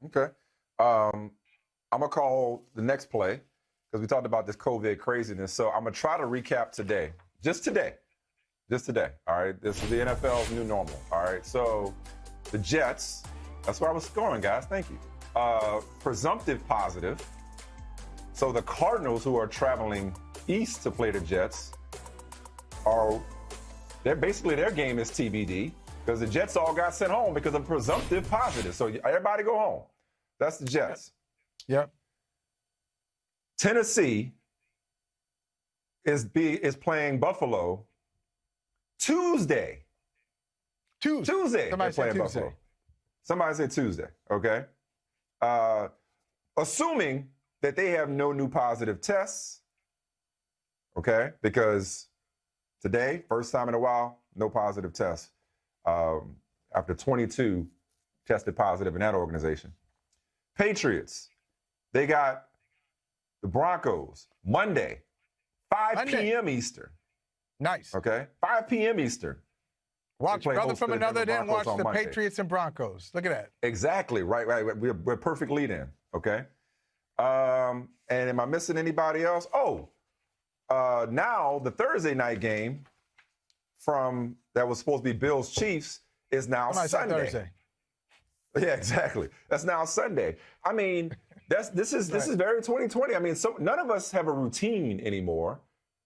Okay. I'm going to call the next play because we talked about this COVID craziness. So I'm going to try to recap today. Just today. All right. This is the NFL's new normal. All right. So the Jets, that's where I was going, guys. Thank you. Presumptive positive. So the Cardinals, who are traveling east to play the Jets, their game is TBD because the Jets all got sent home because of presumptive positive. So everybody go home. That's the Jets. Yep. Tennessee is playing Buffalo Tuesday. Tuesday. Somebody said Tuesday. Buffalo. Somebody said Tuesday. Okay. Assuming that they have no new positive tests. Okay, because today, first time in a while, no positive tests. After 22 tested positive in that organization. Patriots, they got the Broncos Monday, 5 p.m. Eastern. Nice. Okay, 5 p.m. Eastern. Watch brother from another then watch the Monday. Patriots and Broncos. Look at that. Exactly. Right. We're perfect lead in. Okay. And am I missing anybody else? Now the Thursday night game that was supposed to be Bills Chiefs is now Sunday. Thursday. Yeah, exactly. That's now Sunday. I mean, this is very 2020. I mean, none of us have a routine anymore.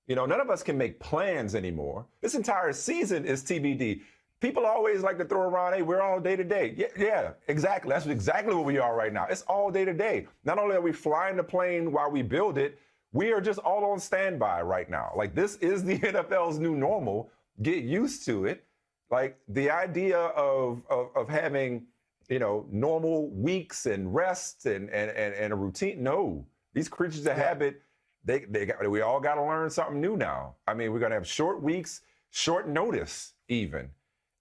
You know, none of us can make plans anymore. This entire season is TBD. People always like to throw around, hey, we're all day to day. Yeah, exactly. That's exactly what we are right now. It's all day to day. Not only are we flying the plane while we build it, we are just all on standby right now. Like, this is the NFL's new normal. Get used to it. Like, the idea of having, normal weeks and rest and a routine. No, these creatures of habit, we all got to learn something new now. I mean, we're going to have short weeks, short notice even.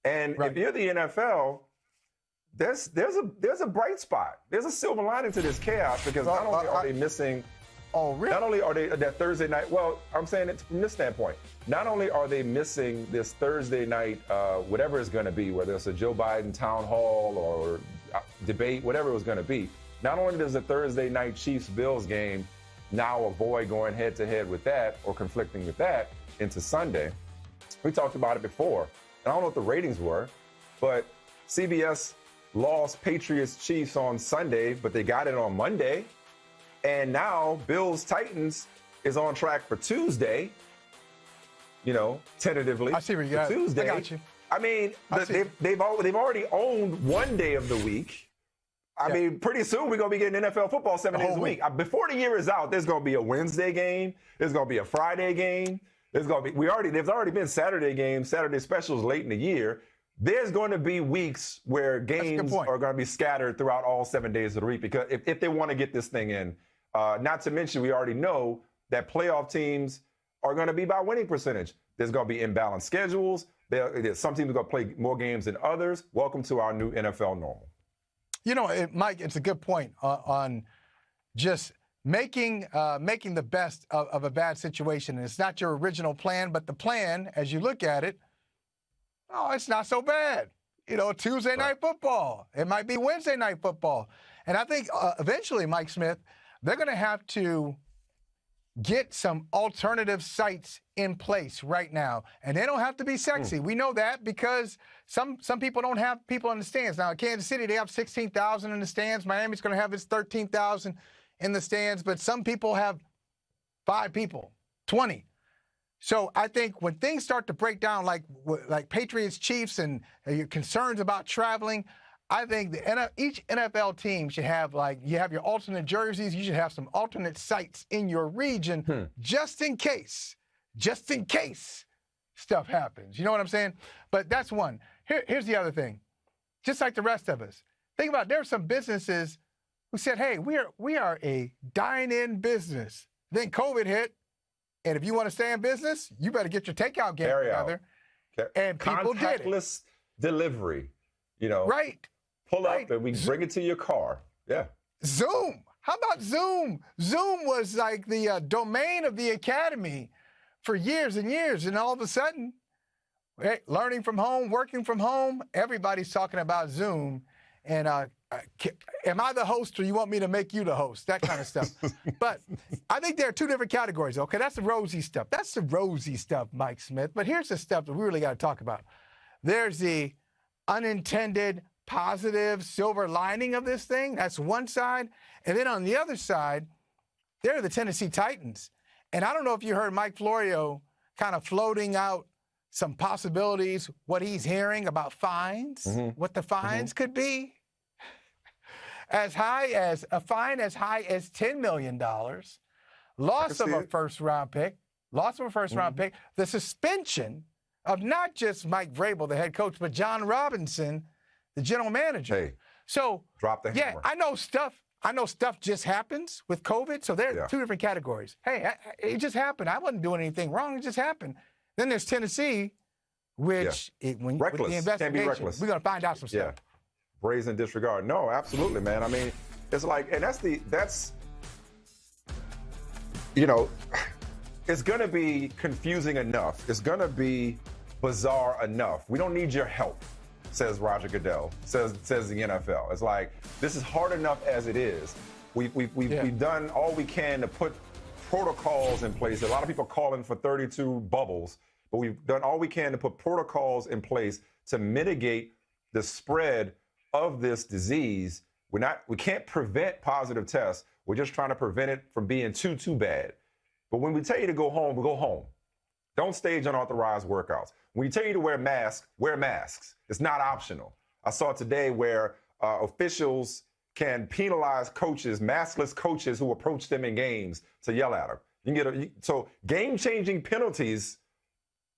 And if you're the NFL, there's a bright spot. There's a silver lining to this chaos because not only are they missing, not only are they that Thursday night. Well, I'm saying it from this standpoint. Not only are they missing this Thursday night, whatever it's going to be, whether it's a Joe Biden town hall or debate, whatever it was going to be. Not only does the Thursday night Chiefs-Bills game now avoid going head-to-head with that or conflicting with that into Sunday. We talked about it before. And I don't know what the ratings were, but CBS lost Patriots-Chiefs on Sunday, but they got it on Monday. And now Bills-Titans is on track for Tuesday, tentatively. I see where you got Tuesday. I got you. I mean, they've already owned one day of the week. I mean, pretty soon we're going to be getting NFL football 7 days a week. Before the year is out, there's going to be a Wednesday game. There's going to be a Friday game. There's already been Saturday games, Saturday specials late in the year. There's going to be weeks where games are going to be scattered throughout all 7 days of the week because if they want to get this thing in, not to mention we already know that playoff teams are going to be by winning percentage. There's going to be imbalanced schedules. Some teams are going to play more games than others. Welcome to our new NFL normal. Mike, it's a good point on just making the best of a bad situation. And it's not your original plan, but the plan, as you look at it, it's not so bad. Tuesday night football. It might be Wednesday night football. And I think eventually, Mike Smith, they're going to have to get some alternative sites in place right now. And they don't have to be sexy. We know that because some people don't have people in the stands. Now, in Kansas City, they have 16,000 in the stands. Miami's going to have its 13,000 in the stands. But some people have 5 people, 20. So I think when things start to break down like Patriots, Chiefs, and your concerns about traveling, I think each NFL team should have, you have your alternate jerseys. You should have some alternate sites in your region just in case stuff happens. You know what I'm saying? But that's one. Here's the other thing. Just like the rest of us, think about there are some businesses who said, hey, we are a dine-in business. Then COVID hit, and if you want to stay in business, you better get your takeout game together. And people did it. Contactless delivery, Right. Pull up and we bring it to your car. Yeah. Zoom. How about Zoom? Zoom was like the domain of the academy for years and years. And all of a sudden, learning from home, working from home, everybody's talking about Zoom. And am I the host or you want me to make you the host? That kind of stuff. But I think there are two different categories. Okay, that's the rosy stuff. That's the rosy stuff, Mike Smith. But here's the stuff that we really got to talk about. There's the unintended positive silver lining of this thing. That's one side. And then on the other side, there are the Tennessee Titans. And I don't know if you heard Mike Florio kind of floating out some possibilities, what he's hearing about fines, what the fines could be. As high as a fine as high as $10 million, loss of a first-round pick, the suspension of not just Mike Vrabel, the head coach, but John Robinson, the general manager. Hey, so drop the hammer. I know stuff just happens with COVID, so there are two different categories. Hey, it just happened. I wasn't doing anything wrong. It just happened. Then there's Tennessee, which with the investigation, we're going to find out some stuff. Brazen disregard. No, absolutely, man. I mean, it's like, and that's you know, it's going to be confusing enough. It's going to be bizarre enough. We don't need your help, says Roger Goodell, says the NFL. It's like, this is hard enough as it is. We've done all we can to put protocols in place. A lot of people calling for 32 bubbles, but we've done all we can to put protocols in place to mitigate the spread of this disease. We can't prevent positive tests. We're just trying to prevent it from being too bad. But when we tell you to go home, we go home. Don't stage unauthorized workouts. When we tell you to wear masks, wear masks. It's not optional. I saw today where officials can penalize coaches, maskless coaches who approach them in games to yell at them. You can get so game-changing penalties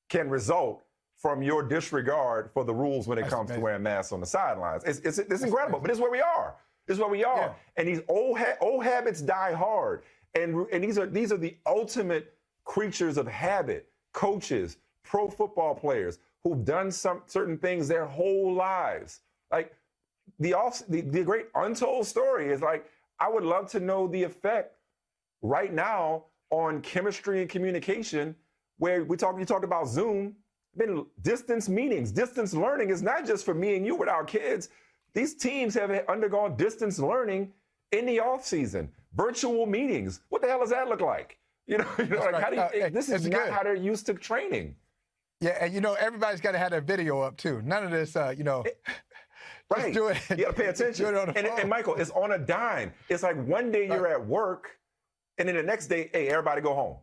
can result from your disregard for the rules when it comes to wearing masks on the sidelines. It's incredible, but this is where we are. This is where we are. Yeah. And these old habits die hard. And these are the ultimate creatures of habit. Coaches, pro football players who've done some certain things their whole lives. Like the great untold story is like, I would love to know the effect right now on chemistry and communication, where you talked about Zoom. Been distance meetings, distance learning is not just for me and you with our kids. These teams have undergone distance learning in the off season, virtual meetings. What the hell does that look like? This is not how they're used to training. Yeah, and everybody's got to have their video up too. None of this, right. Just do it. You got to pay attention. And Michael, it's on a dime. It's like one day you're at work, and then the next day, hey, everybody go home.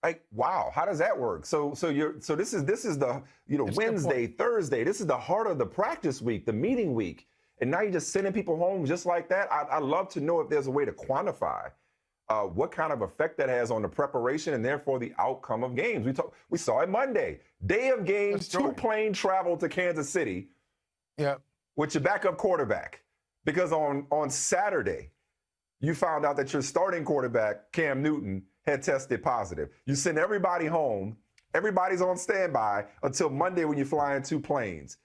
Like, wow, how does that work? So this is the Wednesday, Thursday. This is the heart of the practice week, the meeting week, and now you're just sending people home just like that. I'd love to know if there's a way to quantify what kind of effect that has on the preparation and therefore the outcome of games. We saw it Monday, day of games, 2-plane travel to Kansas City, with your backup quarterback, because on Saturday you found out that your starting quarterback Cam Newton had tested positive. You send everybody home. Everybody's on standby until Monday when you fly in 2 planes.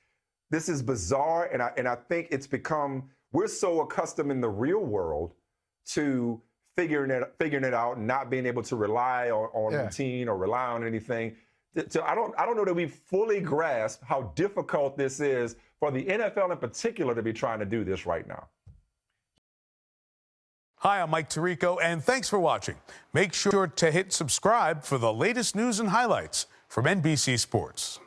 This is bizarre, and I think it's become, we're so accustomed in the real world to figuring it out and not being able to rely on routine or rely on anything. So I don't know that we fully grasp how difficult this is for the NFL in particular to be trying to do this right now. Hi, I'm Mike Tirico, and thanks for watching. Make sure to hit subscribe for the latest news and highlights from NBC Sports.